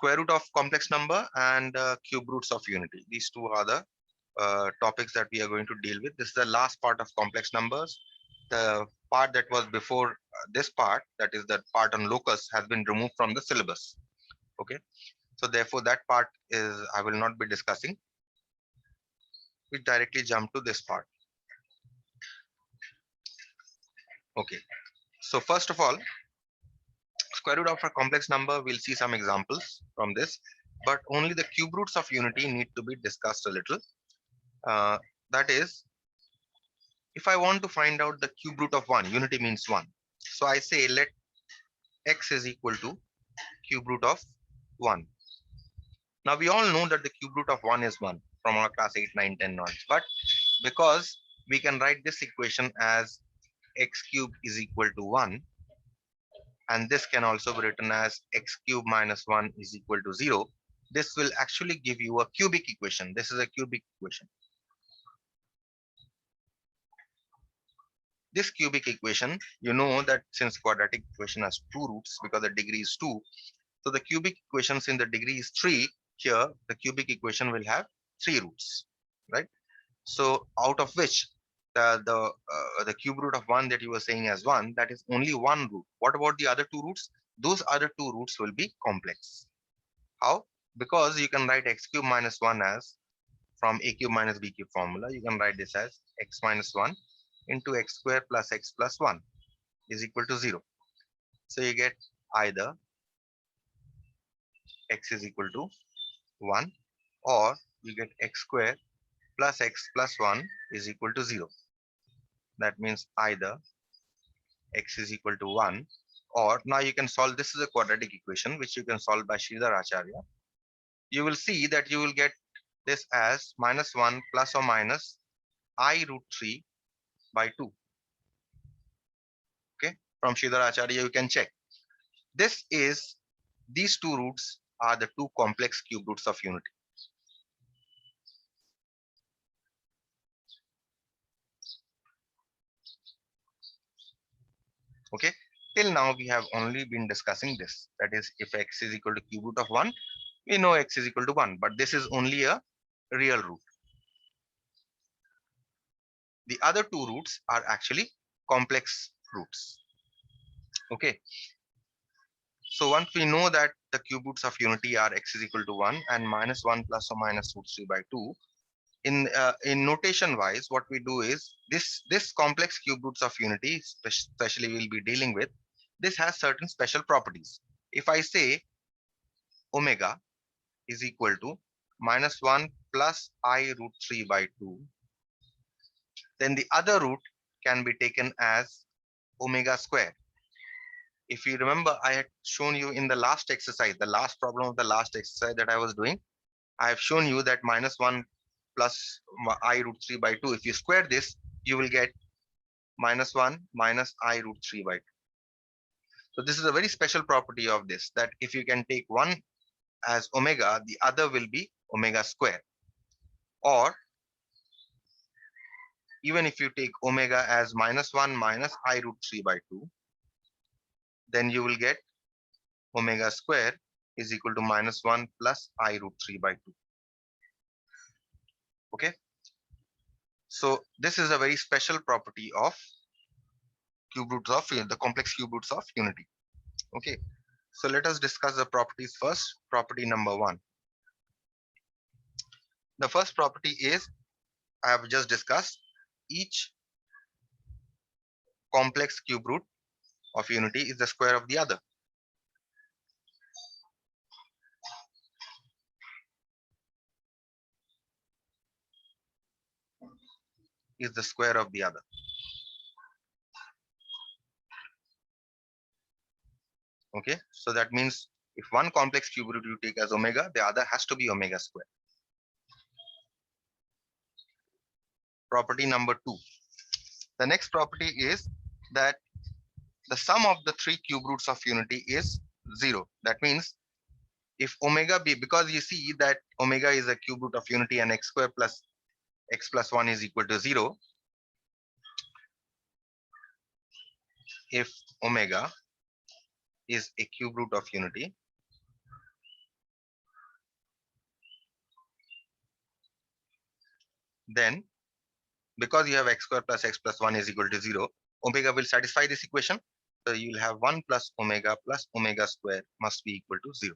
square root of complex number and cube roots of unity. These two are the topics that we are going to deal with. This is the last part of complex numbers. The part that was before this part, that is the part on locus, has been removed from the syllabus. Okay, so therefore that part is I will not be discussing. We directly jump to this part. Okay, so first of all, square root of a complex number, we'll see some examples from this, but only the cube roots of unity need to be discussed a little. That is, if I want to find out the cube root of 1, unity means 1. So I say let x is equal to cube root of 1. Now we all know that the cube root of 1 is 1 from our class 8, 9, 10 knowledge. But because we can write this equation as x cube is equal to 1, and this can also be written as x cube minus 1 is equal to 0, this will actually give you a cubic equation. This is a cubic equation. This cubic equation, you know that since quadratic equation has two roots because the degree is 2, so the cubic equation since the degree is 3, here the cubic equation will have 3 roots, right? So out of which the cube root of 1 that you were saying as 1, that is only one root. What about the other two roots? Those other two roots will be complex. How? Because you can write x cube minus 1 as, from a cube minus b cube formula, you can write this as x minus 1 into x square plus x plus 1 is equal to 0. So you get either x is equal to 1 or you get x square plus x plus 1 is equal to 0. That means either x is equal to 1 or, now you can solve, this is a quadratic equation which you can solve by Sridhar Acharya. You will see that you will get this as minus 1 plus or minus I root 3 by 2. Okay, from Sridhar Acharya you can check. This is, these two roots are the two complex cube roots of unity. Okay, till now we have only been discussing this. That is, if x is equal to cube root of 1, we know x is equal to 1, but this is only a real root. The other two roots are actually complex roots. Okay, so once we know that the cube roots of unity are x is equal to 1 and minus 1 plus or minus root 3 by 2, in notation wise, what we do is this complex cube roots of unity, especially we'll be dealing with, this has certain special properties. If I say omega is equal to minus 1 plus I root 3 by 2, then the other root can be taken as omega square. If you remember, I had shown you in the last exercise, the last problem of the last exercise that I was doing, I have shown you that minus 1 plus I root 3 by 2, if you square this, you will get minus 1 minus I root 3 by 2. So this is a very special property of this, that if you can take one as omega, the other will be omega square. Or even if you take omega as minus 1 minus I root 3 by 2, then you will get omega square is equal to minus 1 plus I root 3 by 2. Okay. So this is a very special property of cube roots of the complex cube roots of unity. Okay. So let us discuss the properties first. Property number 1. The first property is, I have just discussed, each complex cube root of unity is the square of the other. Is the square of the other. Okay, so that means if one complex cube root you take as omega, the other has to be omega square. Property number 2. The next property is that the sum of the three cube roots of unity is 0. That means if omega be, because you see that omega is a cube root of unity and x square plus x plus 1 is equal to 0. If omega is a cube root of unity then because you have x square plus x plus 1 is equal to 0, omega will satisfy this equation. So you will have 1 plus omega square must be equal to 0.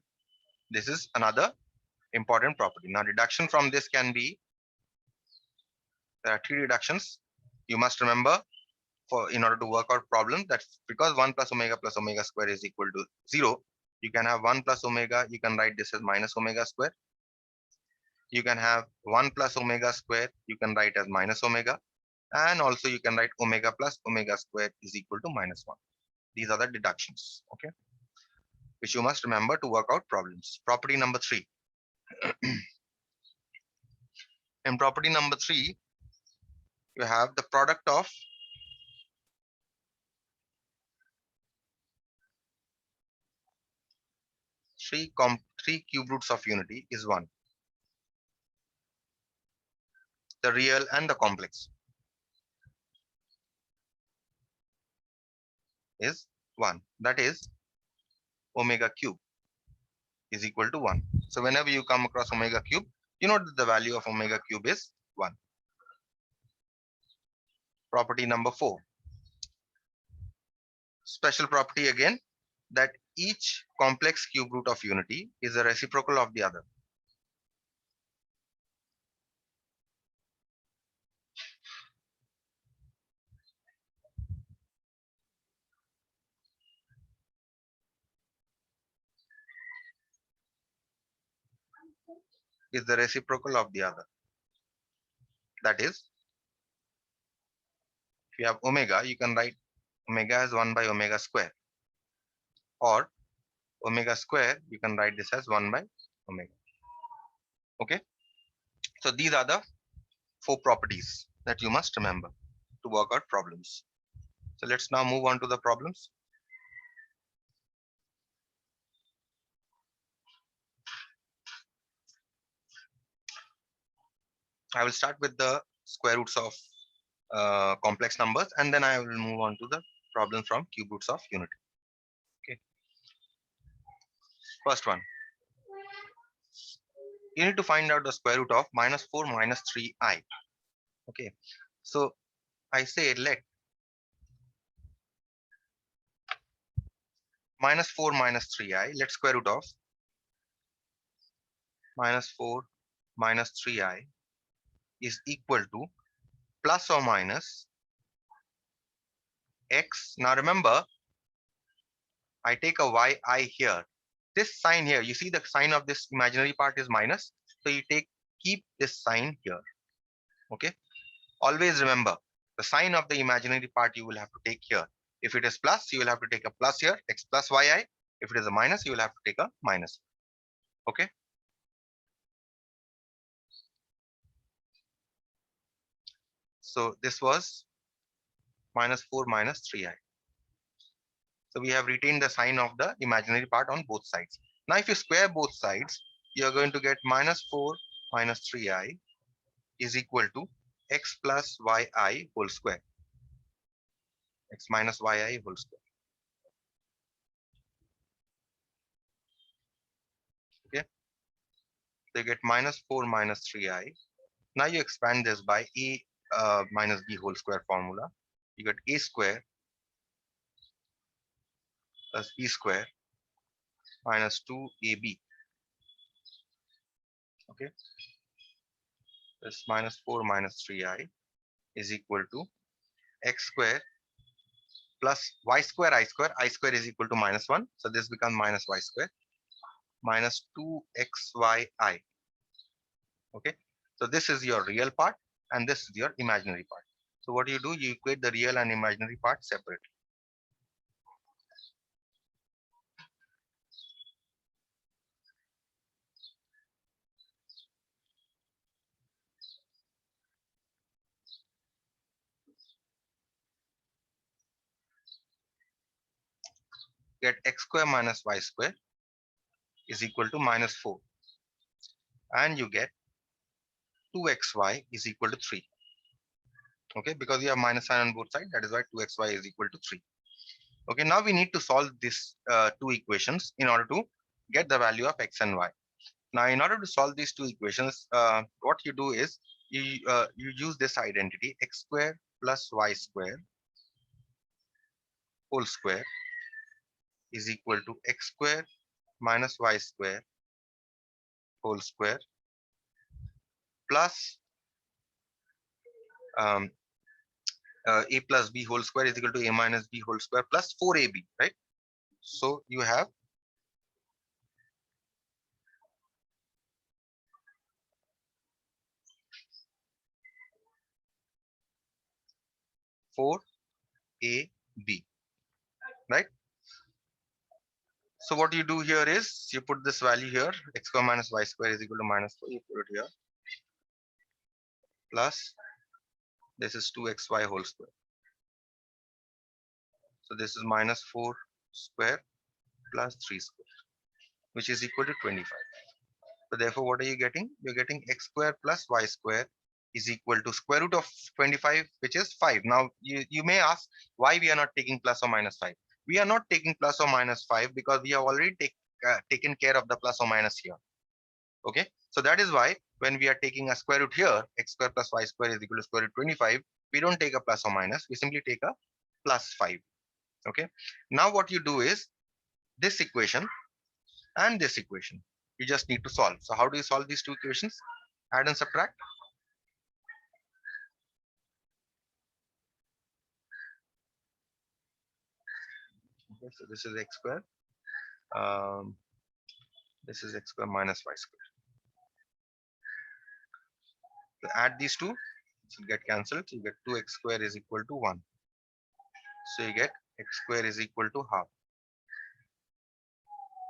This is another important property. Now deduction from this can be, there are three deductions. You must remember for in order to work out problem that because 1 plus omega square is equal to 0, you can have 1 plus omega, you can write this as minus omega square. You can have 1 plus omega square, you can write as minus omega. And also you can write omega plus omega square is equal to minus 1. These are the deductions, okay, which you must remember to work out problems. Property number 3. In property number 3, you have the product of three cube roots of unity is 1. The real and the complex is 1. That is omega cube is equal to 1. So whenever you come across omega cube, you know that the value of omega cube is 1. Property number 4. Special property again, that each complex cube root of unity is a reciprocal of the other. Is the reciprocal of the other. That is, if you have omega, you can write omega as 1 by omega square, or omega square, you can write this as 1 by omega. Okay. So these are the 4 properties that you must remember to work out problems. So let's now move on to the problems. I will start with the square roots of complex numbers, and then I will move on to the problem from cube roots of unity. Okay. First one. You need to find out the square root of minus 4 minus 3i. Okay. So I say let minus 4 minus 3i, let square root of minus 4 minus 3i is equal to plus or minus x. Now remember, I take a yi here. This sign here, you see the sign of this imaginary part is minus. So you keep this sign here. Okay. Always remember, the sign of the imaginary part you will have to take here. If it is plus, you will have to take a plus here, x plus yi. If it is a minus, you will have to take a minus. Okay. So this was minus 4 minus 3i. So we have retained the sign of the imaginary part on both sides. Now if you square both sides, you are going to get minus 4 minus 3i is equal to x plus yi whole square. X minus yi whole square. Okay. So you get minus 4 minus 3i. Now you expand this by a minus b whole square formula. You get a square plus b square minus 2ab. Okay. This minus 4 minus 3i is equal to x square plus y square I square is equal to minus 1. So this becomes minus y square minus 2xyi. Okay. So this is your real part and this is your imaginary part. So what you do, you equate the real and imaginary part separately. Get x square minus y square is equal to minus 4. And you get 2xy is equal to 3. Okay, because you have minus sign on both sides, that is why 2xy is equal to 3. Okay, now we need to solve these two equations in order to get the value of x and y. Now, in order to solve these two equations, what you do is you use this identity x square plus y square whole square is equal to x square minus y square whole square plus um, a plus b whole square is equal to a minus b whole square plus 4ab, right? So you have 4ab, right? So what you do here is you put this value here, x square minus y square is equal to minus 4, you put it here, plus this is 2xy whole square. So this is minus 4 square plus 3 square, which is equal to 25. So therefore, what are you getting? You're getting x square plus y square is equal to square root of 25, which is 5. Now, you may ask why we are not taking plus or minus 5. We are not taking plus or minus 5 because we have already taken care of the plus or minus here. Okay, so that is why when we are taking a square root here, x square plus y square is equal to square root 25, we don't take a plus or minus, we simply take a plus 5. Okay, now what you do is this equation and this equation, you just need to solve. So how do you solve these two equations? Add and subtract. Okay, so this is x square, um, this is x square minus y square. So add these two, so you get cancelled, so you get 2x square is equal to 1. So you get x square is equal to half.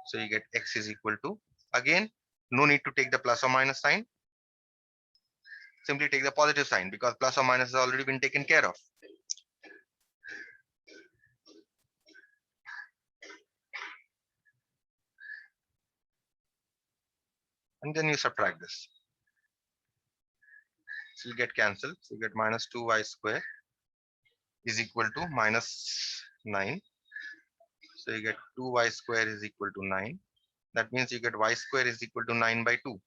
So you get x is equal to, again, no need to take the plus or minus sign. Simply take the positive sign because plus or minus has already been taken care of. And then you subtract this. So you get cancelled. So you get minus 2y square is equal to minus 9. So you get 2y square is equal to 9. That means you get y square is equal to 9 by 2.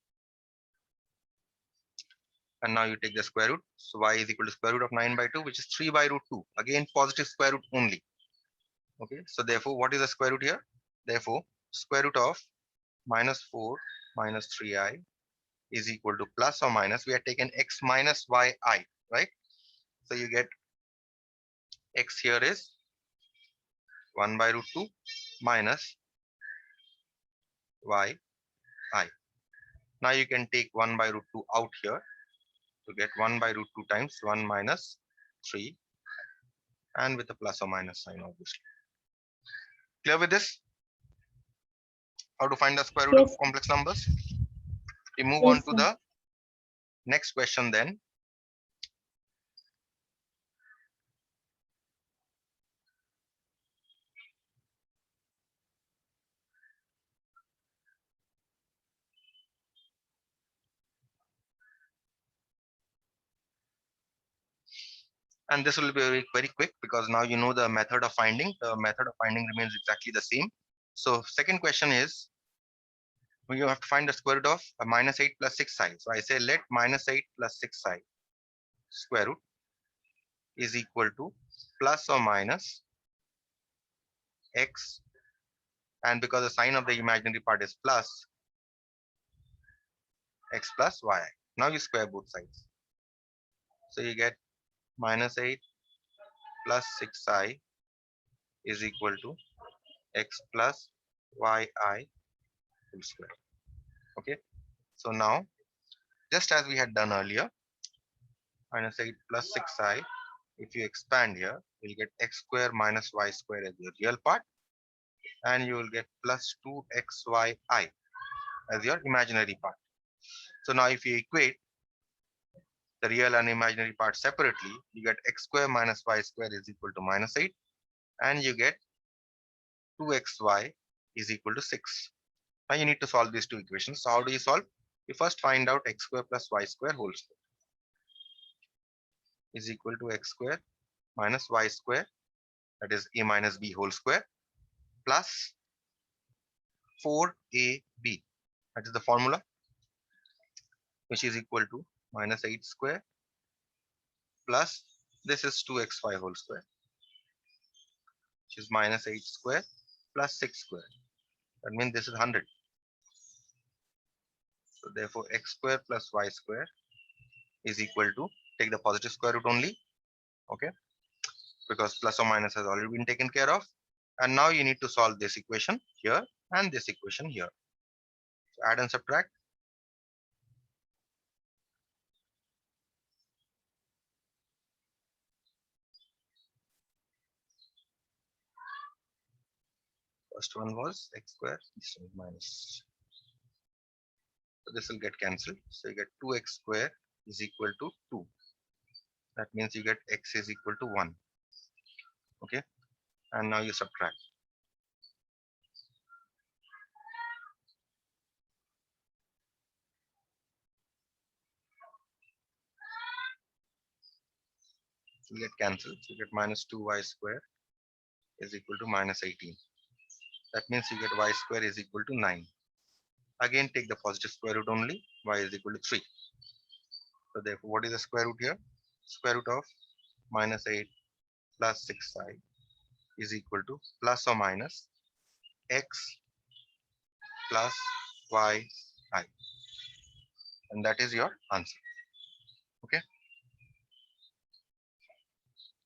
And now you take the square root. So y is equal to square root of 9 by 2, which is 3 by root 2. Again, positive square root only. Okay, so therefore, what is the square root here? Therefore, square root of minus 4 minus 3i is equal to plus or minus. We have taken x minus yi, right? So you get x here is 1 by root 2 minus yi. Now you can take 1 by root 2 out here to get 1 by root 2 times 1 minus 3 and with a plus or minus sign, obviously. Clear with this? How to find the square root of complex numbers? We move on to the next question then. And this will be very, very quick because now you know the method of finding. The method of finding remains exactly the same. So second question is, you have to find the square root of minus 8 plus 6i. So I say let minus 8 plus 6i square root is equal to plus or minus x, and because the sign of the imaginary part is plus, x plus y. Now you square both sides. So you get minus 8 plus 6i is equal to x plus yi whole square. Okay. So now, just as we had done earlier, minus 8 plus 6i, if you expand here, you'll get x square minus y square as your real part, and you will get plus 2xyi as your imaginary part. So now if you equate the real and imaginary part separately, you get x square minus y square is equal to minus 8, and you get 2xy is equal to 6. Now you need to solve these two equations. So how do you solve? You first find out x square plus y square whole square is equal to x square minus y square, that is a minus b whole square, plus 4ab, that is the formula, which is equal to minus 8 square plus this is 2xy whole square, which is minus 8 square plus 6 square. That means this is 100. So therefore x square plus y square is equal to, take the positive square root only, okay, because plus or minus has already been taken care of. And now you need to solve this equation here and this equation here. So add and subtract. First one was x square, this one is minus. So this will get cancelled. So you get 2x square is equal to 2. That means you get x is equal to 1. Okay. And now you subtract. So you get cancelled. So you get minus 2y square is equal to minus 18. That means you get y square is equal to 9. Again, take the positive square root only. Y is equal to 3. So therefore, what is the square root here? Square root of minus 8 plus 6i is equal to plus or minus x plus yi. And that is your answer. Okay.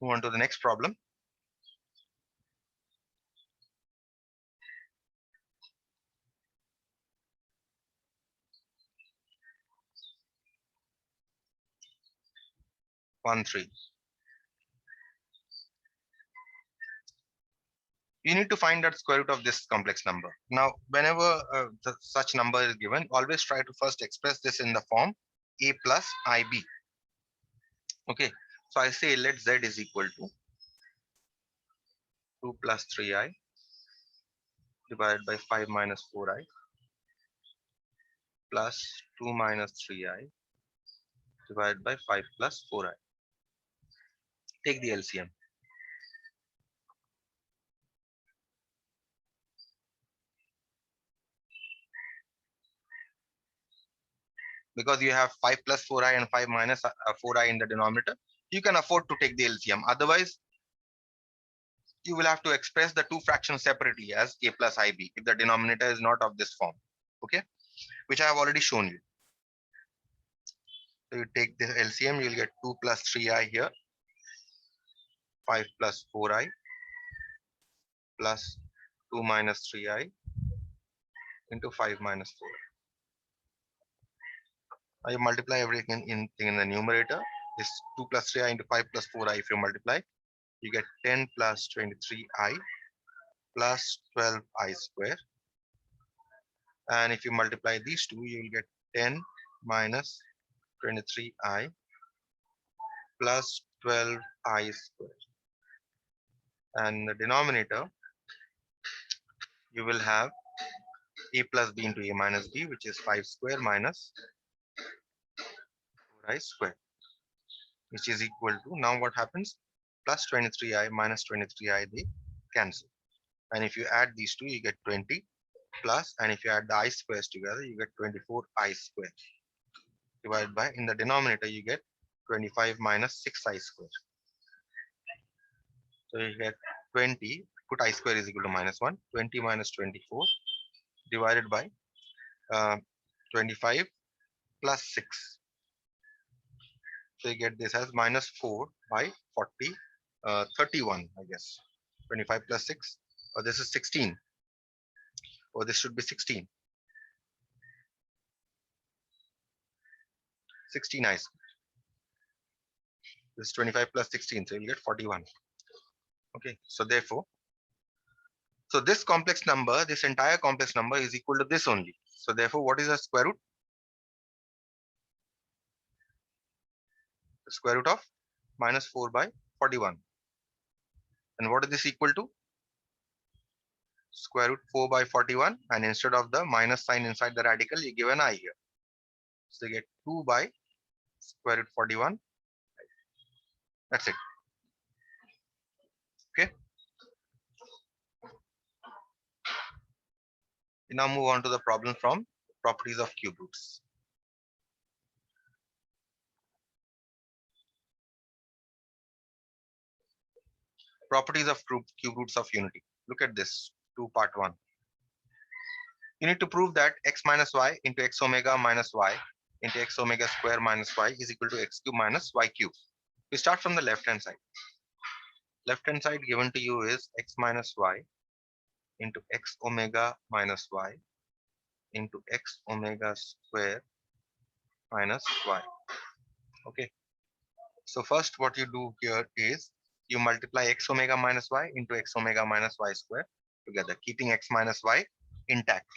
Move on to the next problem. One three. You need to find out square root of this complex number. Now, whenever such number is given, always try to first express this in the form a plus ib. Okay, so I say let z is equal to 2 plus 3i divided by 5 minus 4i plus 2 minus 3i divided by 5 plus 4i. Take the LCM. Because you have 5 plus 4i and 5 minus 4i in the denominator, you can afford to take the LCM. Otherwise, you will have to express the two fractions separately as a plus ib if the denominator is not of this form. Okay, which I have already shown you. So you take the LCM, you will get 2 plus 3i here, 5 plus 4i plus 2 minus 3i into 5 minus 4. Now you multiply everything in the numerator. This 2 plus 3i into 5 plus 4i, if you multiply, you get 10 plus 23i plus 12i square. And if you multiply these two, you will get 10 minus 23i plus 12i square. And the denominator, you will have a plus b into a minus b, which is 5 square minus 4i square, which is equal to, now what happens? Plus 23i minus 23i, they cancel. And if you add these two, you get 20 plus, and if you add the I squares together, you get 24i square. Divided by, in the denominator, you get 25 minus 6i square. So you get 20, put I square is equal to minus 1, 20 minus 24 divided by 25 plus 6. So you get this as minus 4 by 40, 31, I guess. 25 plus 6, or this is 16, or this should be 16. 16 I square. This is 25 plus 16, so you get 41. Okay, so therefore, so this complex number, this entire complex number is equal to this only. So therefore, what is the square root? The square root of minus 4 by 41. And what is this equal to? Square root 4 by 41, and instead of the minus sign inside the radical, you give an I here. So you get 2 by square root 41. That's it. Okay. We now move on to the problem from properties of cube roots. properties of cube roots of unity. Look at this, part 1. You need to prove that x minus y into x omega minus y into x omega square minus y is equal to x cube minus y cube. We start from the left hand side. Left hand side given to you is x minus y into x omega minus y into x omega square minus y. Okay. So first what you do here is you multiply x omega minus y into x omega minus y square together, keeping x minus y intact.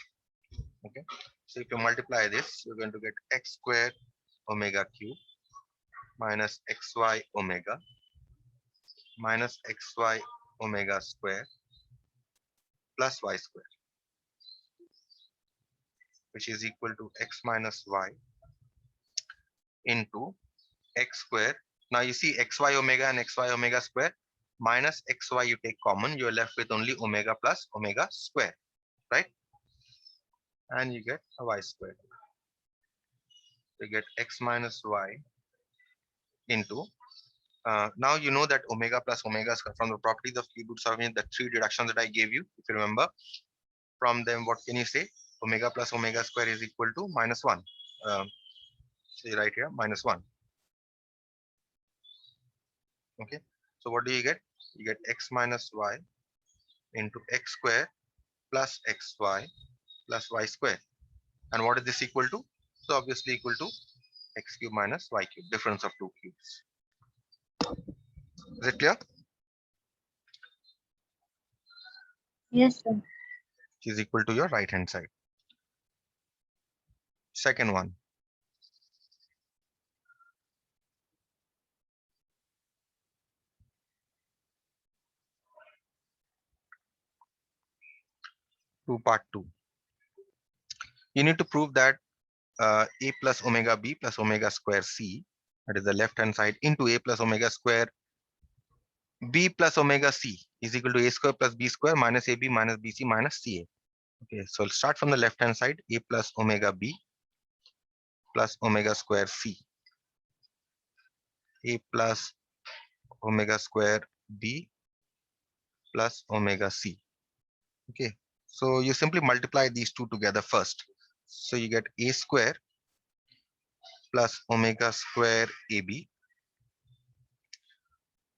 Okay. So if you multiply this, you're going to get x square omega cube minus xy omega minus xy omega square plus y square, which is equal to x minus y into x square. Now you see xy omega and xy omega square minus xy you take common, you are left with only omega plus omega square, right? And you get a y square. You get x minus y into, now you know that omega plus omega square from the properties of cube roots of the 3 deductions that I gave you, if you remember. From them, what can you say? Omega plus omega square is equal to minus 1. See right here, minus 1. Okay, so what do you get? You get x minus y into x square plus xy plus y square. And what is this equal to? So obviously equal to x cube minus y cube, difference of two cubes. Is it clear? Yes, sir. Which is equal to your right hand side. Second one. Part 2. You need to prove that a plus omega b plus omega square c, that is the left hand side, into a plus omega square b plus omega c is equal to a square plus b square minus ab minus bc minus ca. Okay, so I'll start from the left hand side, a plus omega b plus omega square c, a plus omega square b plus omega c. Okay, so you simply multiply these two together first. So you get a square plus omega square ab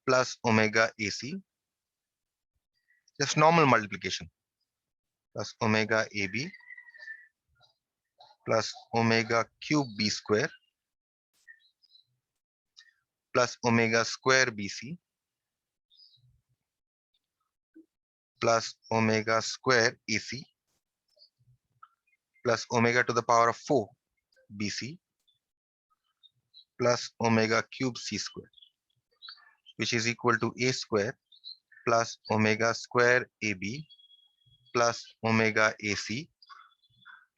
plus omega ac, just normal multiplication, plus omega ab plus omega cube b square plus omega square bc plus omega square ac plus omega to the power of 4 bc plus omega cube c square, which is equal to a square plus omega square ab plus omega ac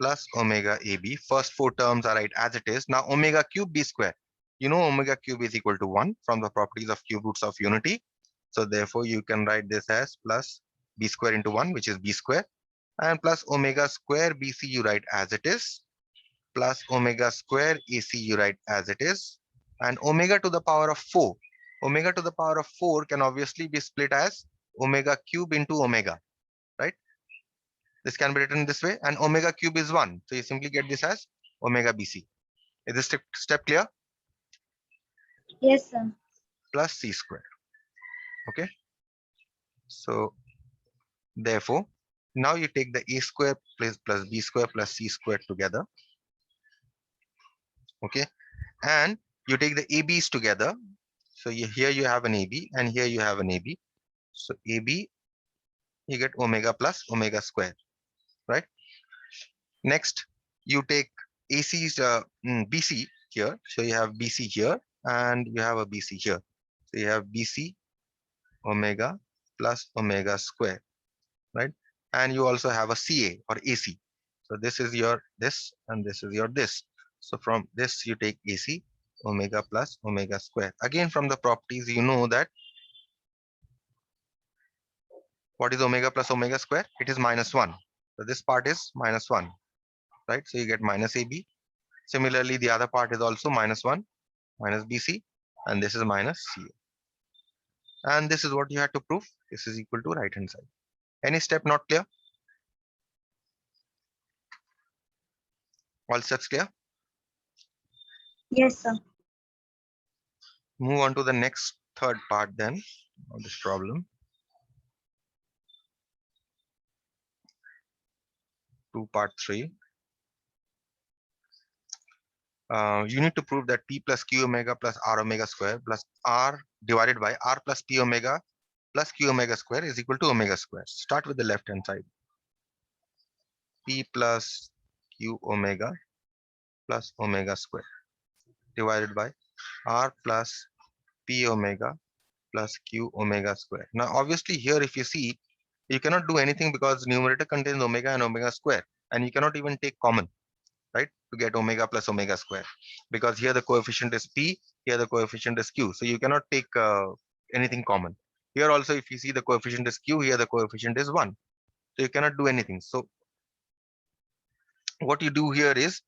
plus omega ab. First four terms are right as it is. Now omega cube b square. You know omega cube is equal to 1 from the properties of cube roots of unity. So therefore you can write this as plus b square into 1, which is b square, and plus omega square bc you write as it is, plus omega square ac you write as it is, and omega to the power of 4. Omega to the power of 4 can obviously be split as omega cube into omega, right? This can be written this way, and omega cube is 1. So you simply get this as omega bc. Is this step clear? Yes, sir. Plus c square. Okay. So therefore, now you take the a square plus b square plus c square together. Okay. And you take the ab's together. So here you have an ab and here you have an ab. So ab, you get omega plus omega square, right? Next, you take AC's BC here. So you have BC here and you have a BC here. So you have BC omega plus omega square, right? And you also have a CA or AC. So this is your this and this is your this. So from this you take AC omega plus omega square. Again, from the properties, you know that what is omega plus omega square? It is minus 1. So this part is minus 1, right? So you get minus AB. Similarly, the other part is also minus 1, minus BC, and this is minus CA. And this is what you had to prove. This is equal to right hand side. Any step not clear? All steps clear? Yes, sir. Move on to the next third part then of this problem. To part 3. You need to prove that P plus Q omega plus R omega square plus R divided by R plus P omega plus Q omega square is equal to omega square. Start with the left hand side. P plus Q omega plus omega square divided by R plus P omega plus Q omega square. Now obviously here if you see, you cannot do anything because numerator contains omega and omega square, and you cannot even take common, right, to get omega plus omega square, because here the coefficient is P, here the coefficient is Q, so you cannot take anything common. Here also if you see the coefficient is Q, here the coefficient is 1, so you cannot do anything. So what you do here is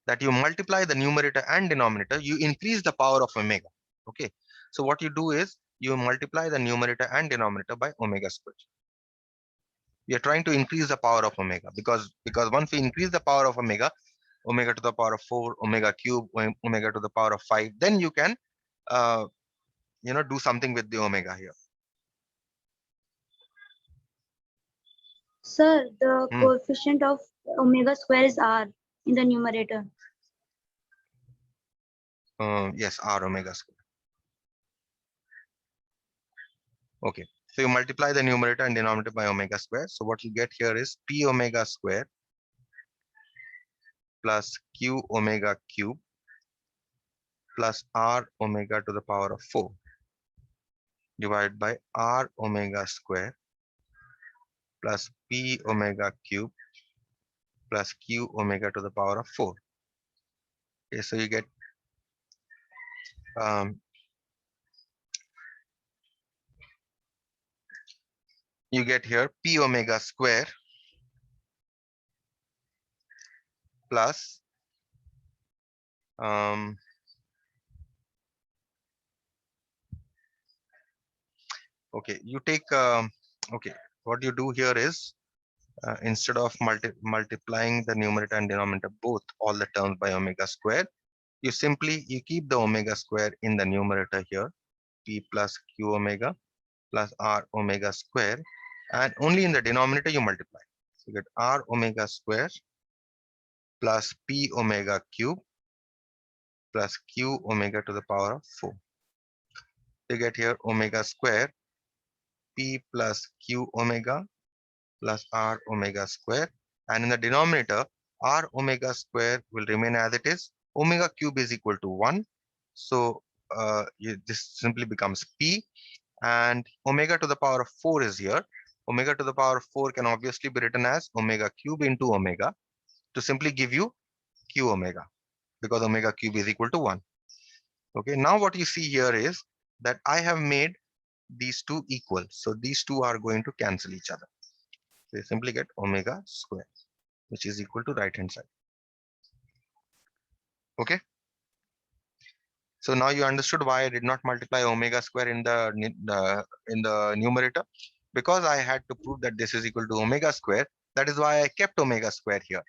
that you multiply the numerator and denominator, you increase the power of omega. Okay, so what you do is you multiply the numerator and denominator by omega square. We are trying to increase the power of omega, because once we increase the power of omega, omega to the power of 4, omega cube, omega to the power of 5, then you can uh, do something with the omega here. Sir, the coefficient of omega square is R in the numerator. Yes, R omega square. Okay, so you multiply the numerator and denominator by omega square. So what you get here is P omega square plus Q omega cube plus R omega to the power of 4 divided by R omega square plus P omega cube plus Q omega to the power of 4. Okay, so you get here P omega square plus okay, you take okay, what you do here is instead of multiplying the numerator and denominator both all the terms by omega square, you keep the omega square in the numerator here, P plus Q omega plus R omega square, and only in the denominator you multiply. So you get R omega square plus P omega cube plus Q omega to the power of 4. You get here omega square P plus Q omega plus R omega square, and in the denominator R omega square will remain as it is. Omega cube is equal to 1, so this simply becomes P, and omega to the power of 4 is here. Omega to the power of 4 can obviously be written as omega cube into omega to simply give you Q omega, because omega cube is equal to 1. Okay, now what you see here is that I have made these two equal, so these two are going to cancel each other. So you simply get omega square, which is equal to right hand side. Okay, so now you understood why I did not multiply omega square in the numerator, because I had to prove that this is equal to omega square. That is why I kept omega square here,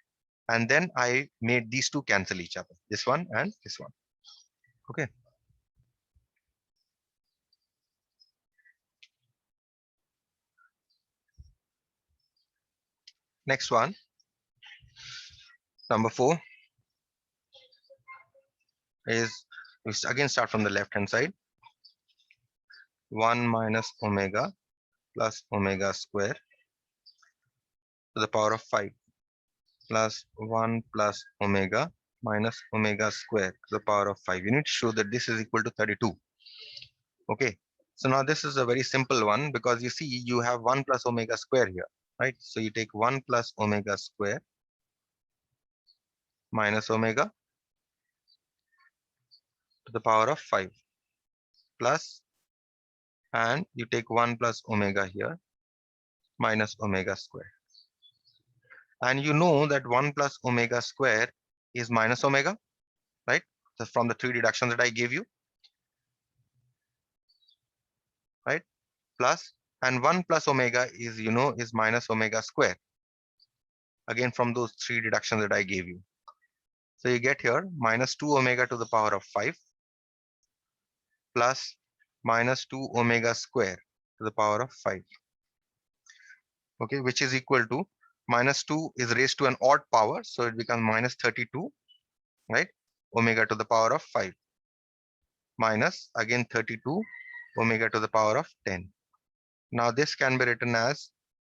and then I made these two cancel each other, this one and this one. Okay, next one, number 4, is we again start from the left hand side. 1 minus omega plus omega square to the power of 5 plus 1 plus omega minus omega square to the power of 5. You need to show that this is equal to 32. Okay, so now this is a very simple one, because you see you have 1 plus omega square here, right? So you take 1 plus omega square minus omega to the power of 5 plus, and you take 1 plus omega here minus omega square. And you know that 1 plus omega square is minus omega, right? So from the 3 deductions that I gave you, right? plus, and 1 plus omega is, is minus omega square. Again, from those three deductions that I gave you. So you get here minus 2 omega to the power of 5 plus minus 2 omega square to the power of 5. Okay, which is equal to minus 2 is raised to an odd power. So it becomes minus 32, right? Omega to the power of 5 minus again 32 omega to the power of 10. Now this can be written as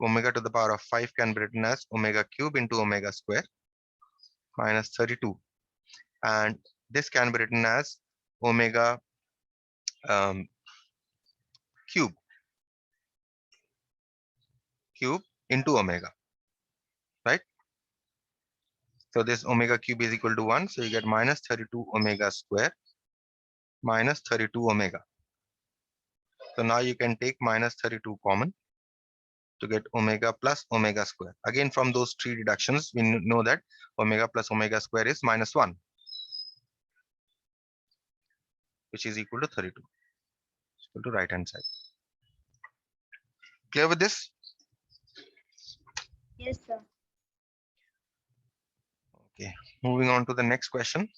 omega to the power of 5 can be written as omega cube into omega square minus 32. And this can be written as omega cube into omega, right? So this omega cube is equal to 1. So you get minus 32 omega square minus 32 omega. So now you can take minus 32 common to get omega plus omega square. Again, from those three deductions, we know that omega plus omega square is minus 1, which is equal to 32. Equal to right hand side. Clear with this? Yes, sir. Okay, moving on to the next question.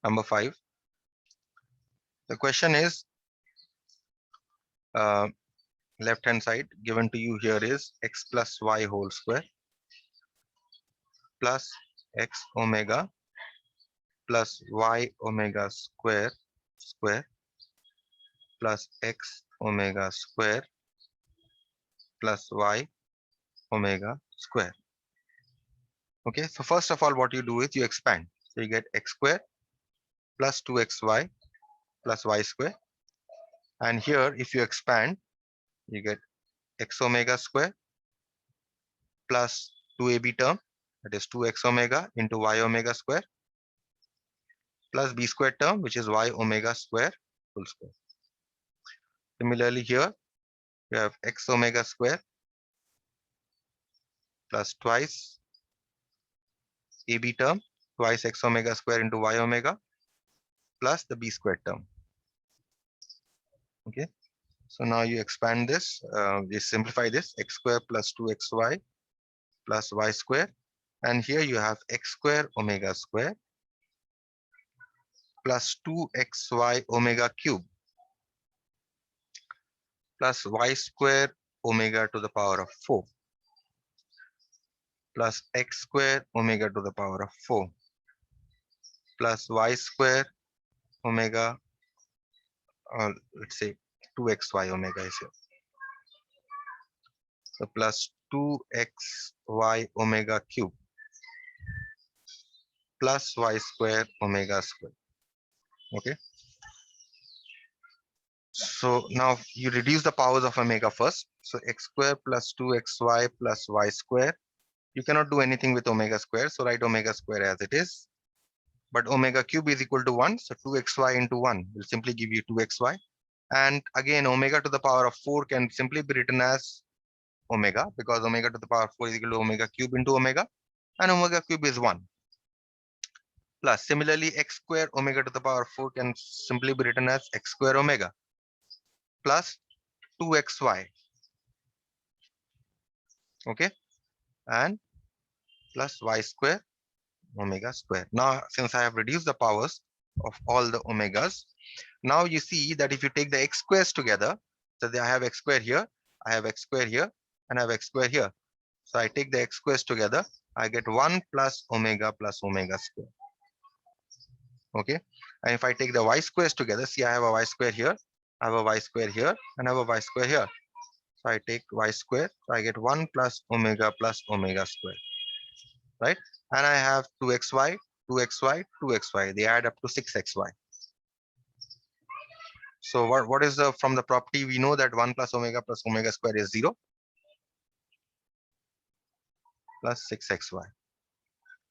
Number 5. The question is left hand side given to you here is x plus y whole square plus x omega plus y omega square plus x omega square plus y omega square. Okay, so first of all, what you do is you expand. So you get x square plus 2xy plus y square. And here, if you expand, you get x omega square plus 2ab term, that is 2x omega into y omega square plus b square term, which is y omega square whole square. Similarly, here you have x omega square plus twice ab term, twice x omega square into y omega plus the b square term. Okay, so now you expand this, you simplify this, x square plus 2xy plus y square, and here you have x square omega square plus 2xy omega cube plus y square omega to the power of 4 plus x square omega to the power of 4 plus y square omega, let's say 2xy omega is here. So plus 2xy omega cube plus y square omega square. Okay. So now you reduce the powers of omega first. So x square plus 2xy plus y square. You cannot do anything with omega square. So write omega square as it is. But omega cube is equal to 1. So 2xy into 1 will simply give you 2xy. And again, omega to the power of 4 can simply be written as omega, because omega to the power of 4 is equal to omega cube into omega. And omega cube is 1. Plus, similarly, x square omega to the power of 4 can simply be written as x square omega plus 2xy. Okay, and plus y square omega square. Now, since I have reduced the powers of all the omegas, now you see that if you take the x squares together, so I have x square here, I have x square here, and I have x square here. So I take the x squares together, I get 1 plus omega square. Okay, and if I take the y squares together, see I have a y square here, I have a y square here, and I have a y square here. So I take y square, so I get 1 plus omega square, right? And I have 2xy, 2xy, 2xy. They add up to 6xy. So what is the, from the property, we know that 1 plus omega square is 0 plus 6xy.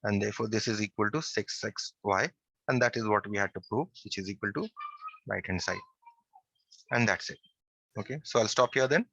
And therefore this is equal to 6xy. And that is what we had to prove, which is equal to right hand side. And that's it. Okay, so I'll stop here then.